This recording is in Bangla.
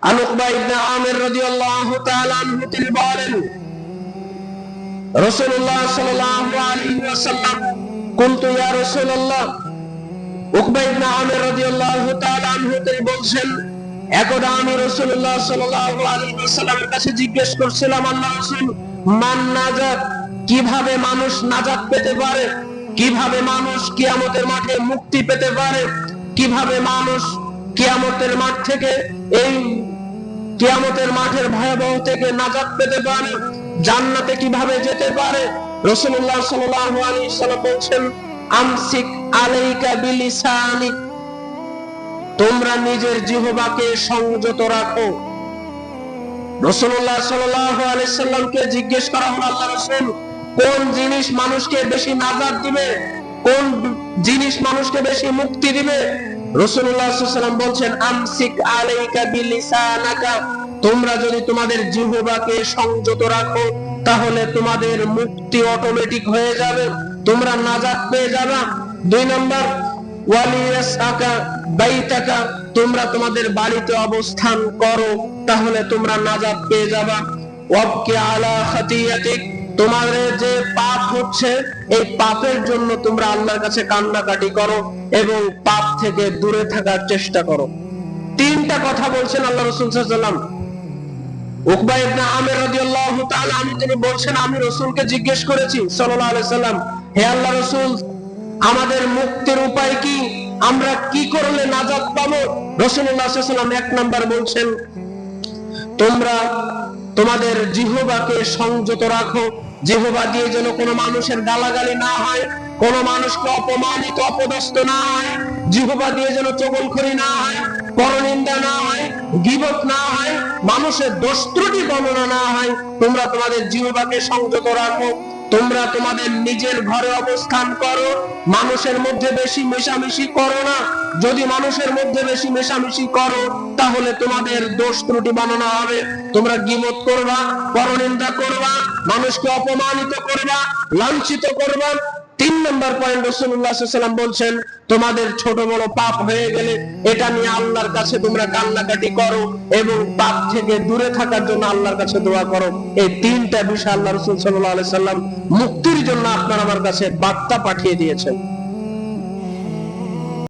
আন উকবা ইবনে আমির রাদিয়াল্লাহু তাআলা আনহু তিনি বলেন, রাসূলুল্লাহ সাল্লাল্লাহু আলাইহি ওয়াসাল্লাম কুনতু ইয়া রাসূলুল্লাহ, উকবা ইবনে আমির রাদিয়াল্লাহু তাআলা আনহু তিনি বলছেন, একদা আমি রাসূলুল্লাহ সাল্লাল্লাহু আলাইহি ওয়াসাল্লামের কাছে জিজ্ঞেস করছিলাম, আল্লাহ রাসূল, মান নাজাত, কিভাবে মানুষ নাজাত পেতে পারে, কিভাবে মানুষ কিয়ামতের মাঠে মুক্তি পেতে পারে, কিভাবে মানুষ কিয়ামতের মাঠ থেকে, এই কিয়ামতের মাঠের ভয়াবহ থেকে নাজাত পেতে পারে, জান্নাতে কিভাবে যেতে পারে। রাসূলুল্লাহ সাল্লাল্লাহু আলাইহি ওয়াসাল্লাম বলছেন, আমসিক আলাইকা বিলিসানিক, তোমরা নিজের জিহ্বাকে সংযত রাখো। রাসূলুল্লাহ সাল্লাল্লাহু আলাইহি ওয়াসাল্লামকে জিজ্ঞেস করা হলো, আল্লাহ রাসূল, কোন জিনিস মানুষকে বেশি নাজাত দিবে, কোন জিনিস মানুষকে বেশি মুক্তি দিবে? রাসূলুল্লাহ সাল্লাল্লাহু আলাইহি ওয়াসাল্লাম বলছেন, আমসিক আলাইকা বিলিসানাকা, তোমরা যদি তোমাদের জিহ্বাকে সংযত রাখো তাহলে তোমাদের মুক্তি অটোমেটিক হয়ে যাবে, তোমরা নাজাত পেয়ে যাবে। 2 নম্বর, ওয়ালিয়াসআকা বাইতাকা, তোমরা তোমাদের বাড়িতে অবস্থান করো তাহলে তোমরা নাজাত পেয়ে যাবে। ওয়াবকি আলা খাতিয়াতিক, তোমাদের যে পাপ হচ্ছে এই পাপের জন্য তোমরা আল্লাহর কাছে কান্নাকাটি করো এবং পাপ থেকে দূরে থাকার চেষ্টা করো। 3টা কথা বলছেন আল্লাহ রাসূল সাল্লাল্লাহু আলাইহি ওয়াসাল্লাম। উকবা ইবনে আমির রাদিয়াল্লাহু তাআলা আনহু তিনি বলছেন, আমি রাসূলকে জিজ্ঞেস করেছি সাল্লাল্লাহু আলাইহি ওয়াসাল্লাম, হে আল্লাহর রাসূল, আমাদের মুক্তির উপায় কি, আমরা কি করলে নাজাত পাবো? রাসূলুল্লাহ সাল্লাল্লাহু আলাইহি ওয়াসাল্লাম 1 নাম্বার বলছেন, তোমরা তোমাদের জিহ্বাকে সংযত রাখো, জিহ্বা দিয়ে যেন কোনো মানুষের গালাগালি না হয়, কোনো মানুষকে অপমানিত অপদস্থ না হয়, জিহ্বা দিয়ে যেন চগলখড়ি না হয়, পরনিন্দা না হয়, গীবত না হয়, মানুষের দোষ ত্রুটি বর্ণনা না হয়। তোমরা তোমাদের জিহ্বাকে সংযত রাখো, তোমরা তোমাদের নিজের ঘরে অবস্থান করো, মানুষের মধ্যে বেশি মেশামেশি করো না। যদি মানুষের মধ্যে বেশি মেশামেশি করো তাহলে তোমাদের দোষ ত্রুটি বানানো হবে, তোমরা গীবত করবা, পরনিন্দা করবা, মানুষকে অপমানিত করবা, লাঞ্ছিত করবা। 3 নম্বর পয়েন্ট, রাসূলুল্লাহ সাল্লাল্লাহু আলাইহি ওয়াসাল্লাম বলছেন, তোমাদের ছোট বড় পাপ হয়ে গেলে এটা নিয়ে আল্লাহর কাছে তোমরা কান্নাকাটি করো এবং পাপ থেকে দূরে থাকার জন্য আল্লাহর কাছে দোয়া করো। এই 3টা বিষয় আল্লাহ রাসূল সাল্লাল্লাহু আলাইহি ওয়াসাল্লাম মুক্তির জন্য আপনার আমার কাছে বার্তা পাঠিয়ে দিয়েছেন।